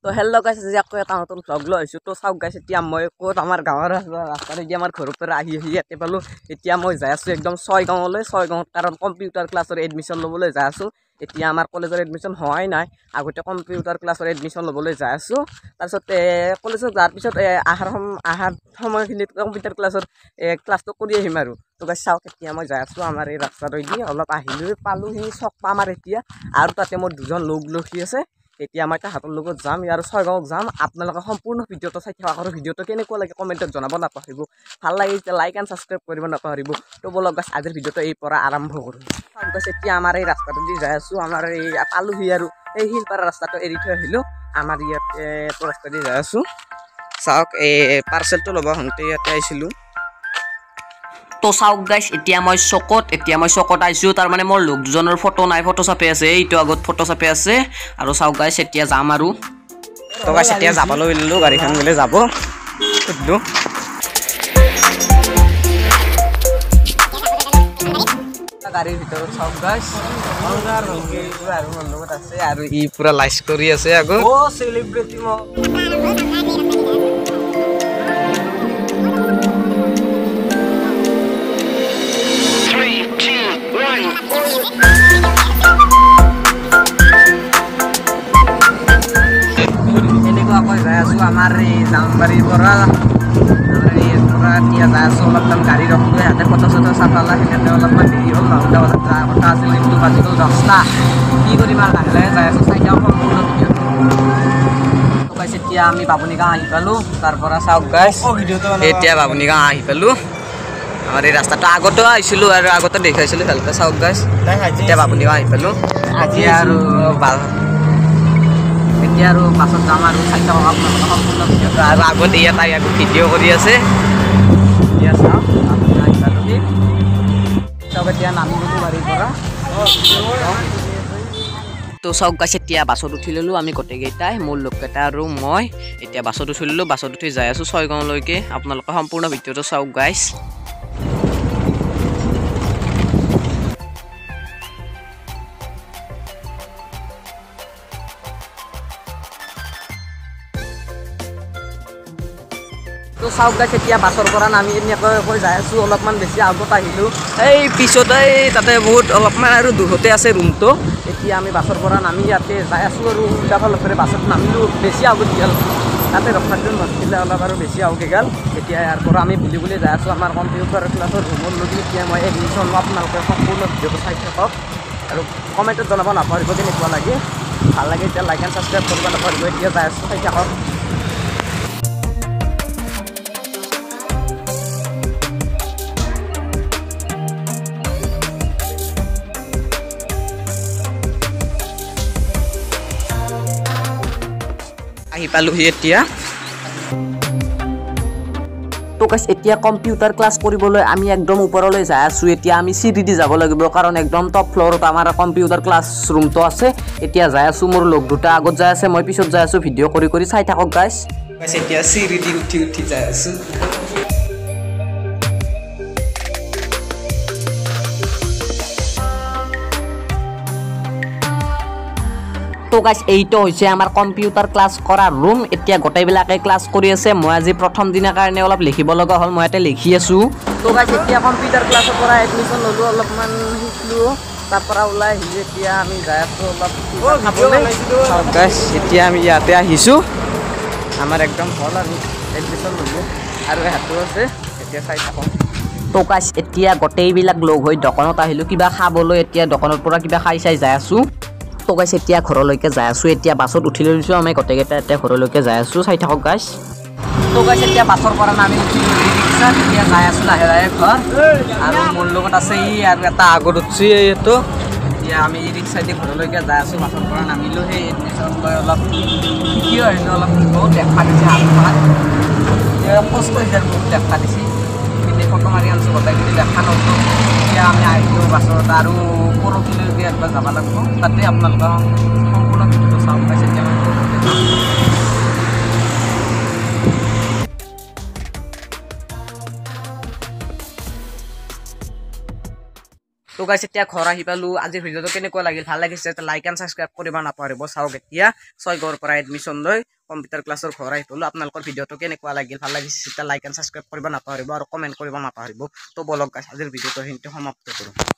তো হেল্ল' গাইছ আজি আকৌ এটা নতুন ভ্লগ লৈ আহিছোঁ তো চাওক গাইছ এতিয়া মই ক'ত আমাৰ গাঁৱৰ ৰাস্তাৰেদি আমাৰ ঘৰৰ পৰা আহি ইয়াতে পালোঁ এতিয়া মই যাই আছোঁ একদম ছয়গাঁৱলৈ ছয়গাঁৱত কাৰণ কম্পিউটাৰ ক্লাছৰ এডমিশ্যন ল'বলৈ যাই আছোঁ এতিয়া আমাৰ কলেজৰ এডমিশ্যন হোৱাই নাই আগতে কম্পিউটাৰ ক্লাছৰ এডমিশ্যন ল'বলৈ যাই আছোঁ তাৰপিছত কলেজত যোৱাৰ পিছত আহাৰ সময়খিনিত কম্পিউটাৰ ক্লাছৰ ক্লাছটো কৰি আহিম আৰু তো গাইছ চাওক এতিয়া মই যাই আছোঁ আমাৰ এই ৰাস্তাটোৱেদি অলপ আহিলোঁ পালোঁহি চক পাম আৰু এতিয়া আৰু তাতে মোৰ দুজন লগ আছে এতিয়া মই তাহাঁতৰ লগত যাম ইয়াৰ ছয়গাঁৱত যাম আপোনালোকে সম্পূৰ্ণ ভিডিঅ'টো চাই থাকক আৰু ভিডিঅ'টো কেনেকুৱা লাগে কমেণ্টত জনাব নাপাহৰিব ভাল লাগে এতিয়া লাইক এণ্ড ছাবস্ক্ৰাইব কৰিব নাপাহৰিব তো বলক গাইছ আজিৰ ভিডিঅ'টো এই পৰা আৰম্ভ কৰোঁ চাওক গাইছ এতিয়া আমাৰ এই ৰাস্তাটো দি যাই আছোঁ আমাৰ এই পালোহি আৰু এই শিলপাৰা ৰাস্তাটো এৰি থৈ আহিলোঁ আমাৰ ইয়াতে ৰাস্তা দি যাই আছোঁ চাওক এই পাৰ্চেলটো ল'ব হওঁতে ইয়াতে আহিছিলোঁ তো চাওক গাইছ এতিয়া মই চকত আহিছোঁ তাৰমানে মোৰ লোক দুজনৰ ফটো নাই ফটো চাপি আছে এইটো আগত ফটো চাপি আছে আৰু চাওক গাইছ এতিয়া যাম আৰু তো গাইছ এতিয়া যাবলৈ ওলালোঁ গাড়ীখন গ'লে যাব সুধিলোঁ গাড়ীৰ ভিতৰত চাওক গাইছ আৰু মোৰ লগত আছে আৰু ই পুৰা লাইচ কৰি আছে আকৌ চেলিব্ৰিটি এনেকুৱাকৈ যাই আছোঁ আমাৰ এই জামবাৰীৰ পৰা এতিয়া যাই আছোঁ অলপমান গাড়ী ৰখিলোঁ সিহঁতে ফটো চটো চাফালা সেইকাৰণে অলপমান দেৰি হ'ল 9টা বজাত যোৱাৰ কথা আছিল কিন্তু বাজি গ'ল 10টা কি কৰিম আৰু লাহে লাহে যাই আছোঁ চাইটাও সম্পূৰ্ণ গাইছ এতিয়া আমি বাবুনি গাঁও আহি পালোঁ তাৰ পৰা চাওক গাইছ এতিয়া বাবুনি গাঁও আহি পালোঁ আমাৰ এই ৰাস্তাটো আগতেও আহিছিলোঁ আৰু আগতে দেখাইছিলোঁ ভালকৈ চাওক গাইছ এতিয়া বাবুনি গাঁও আহি পালোঁ আজি আৰু এতিয়া আৰু পাছত যাম আৰু চাই থাকক আপোনালোকে সম্পূৰ্ণ ভিডিঅ'টো আৰু আগত ইয়াত আকৌ ভিডিঅ' কৰি আছে এতিয়া চাওক বাবুনি গাঁও আহি পালোঁহি চাওক এতিয়া নামি গ'লোঁ গাড়ীৰ পৰা তো চাওক গাইছ এতিয়া বাছত উঠি ল'লোঁ আমি গোটেইকেইটাই মোৰ লগকেইটা আৰু মই এতিয়া বাছত উঠি ল'লোঁ বাছত উঠি যাই আছোঁ ছয়গাঁৱলৈকে আপোনালোকে সম্পূৰ্ণ ভিডিঅ'টো চাওক গাইছ তো চাওক গাইছ এতিয়া বাছৰ পৰা নামি এনেকৈ যাই আছোঁ অলপমান বেছি আগত আহিলোঁ এই পিছতে তাতে বহুত অলপমান আৰু দূৰতে আছে ৰুমটো এতিয়া আমি বাছৰ পৰা নামি ইয়াতে যাই আছোঁ আৰু উল্টাফালৰে বাছত নামিলোঁ বেছি আগত গ'ল তাতে ৰখাটো নাছিলে অলপ আৰু বেছি আগতে গ'ল এতিয়া ইয়াৰ পৰা আমি বুলি যাই আছোঁ আমাৰ কম্পিউটাৰ ক্লাছৰ ৰুমৰ লগি এতিয়া মই এডমিশ্যন লওঁ আপোনালোকে সম্পূৰ্ণ ভিডিঅ'টো চাই থাকক আৰু কমেণ্টত জনাব নাপাহৰিব কেনেকুৱা লাগে ভাল লাগে এতিয়া লাইক এণ্ড ছাবস্ক্ৰাইব কৰিব নাপাহৰিব এতিয়া যাই আছোঁ চাই থাকক আহি পালোহি এতিয়া তো গাইছ এতিয়া কম্পিউটাৰ ক্লাছ কৰিবলৈ আমি একদম ওপৰলৈ যাই আছোঁ এতিয়া আমি চিৰি দি যাব লাগিব কাৰণ একদম টপ ফ্ল'ৰত আমাৰ কম্পিউটাৰ ক্লাছ ৰুমটো আছে এতিয়া যাই আছোঁ মোৰ লগ দুটা আগত যাই আছে মই পিছত যাই আছোঁ ভিডিঅ' কৰি চাই থাকক গাইছ এতিয়া চিৰি দি উঠি যাই আছোঁ তো গাইছ এইটো হৈছে আমাৰ কম্পিউটাৰ ক্লাছ কৰা ৰুম এতিয়া গোটেইবিলাকে ক্লাছ কৰি আছে মই আজি প্ৰথম দিনৰ কাৰণে অলপ লিখিব লগা হ'ল মই ইয়াতে লিখি আছোঁ তো গাইছ এতিয়া কম্পিউটাৰ ক্লাছৰ পৰা এডমিশ্যন ল'লোঁ অলপমান শিকিলোঁ তাৰ পৰা ওলাই আহিলোঁ এতিয়া আমি যাই আছোঁ অলপ গাইছ এতিয়া আমি ইয়াতে আহিছোঁ আমাৰ একদম হ'ল আৰু এডমিশ্যন ল'লোঁ আৰু হাতো আছে এতিয়া চাই থাকক তো গাইছ এতিয়া গোটেইবিলাক লগ হৈ দোকানত আহিলোঁ কিবা খাবলৈ এতিয়া দোকানৰ পৰা কিবা খাই যাই আছোঁ তো গাইছ এতিয়া ঘৰলৈকে যাই আছোঁ এতিয়া বাছত উঠি লৈছোঁ আমি গোটেইকেইটা এতিয়া ঘৰলৈকে যাই আছোঁ চাই থাকক গাইছ তো গাইছ এতিয়া বাছৰ পৰা নামি উঠিলোঁ ৰিক্সাত এতিয়া যাই আছোঁ লাহে লাহে ঘৰ আৰু মোৰ লগত আছে ই আৰু এটা আগত উঠছি এইটো এতিয়া আমি ই ৰিক্সা দি ঘৰলৈকে যাই আছোঁ বাছৰ পৰা নামিলোঁ সেই এডমিশ্যন লৈ অলপ শিকি আহিলোঁ অলপ বহুত দেখা দিছে হাত কষ্ট হৈছে বহুত দেখা দিছে কিন্তু ফটো মাৰি আনিছোঁ গোটেইখিনি দেখা নগ'লোঁ এতিয়া আমি আহিলোঁ বাছত আৰু পৰহিলৈকে একবাৰ যাব লাগিব তাতে আপোনালোকে সম্পূৰ্ণ ভিডিঅ'টো চাওক গাইছ এতিয়া তো গাইছ এতিয়া ঘৰ আহি পালো আজিৰ ভিডিঅ'টো কেনেকুৱা লাগিল ভাল লাগিছে লাইক এণ্ড ছাবস্ক্ৰাইব কৰিব নাপাহৰিব চাওক এতিয়া 6 গড়ৰ পৰা এডমিশ্যন লৈ কম্পিউটাৰ ক্লাছৰ ঘৰ আহি পালো আপোনালোকৰ ভিডিঅ'টো কেনেকুৱা লাগিল ভাল লাগিছে তেতিয়া লাইক এণ্ড ছাবস্ক্ৰাইব কৰিব নাপাহৰিব আৰু কমেণ্ট কৰিব নাপাহৰিব তো বলক গাইছ আজিৰ ভিডিঅ'টো সমাপ্ত কৰোঁ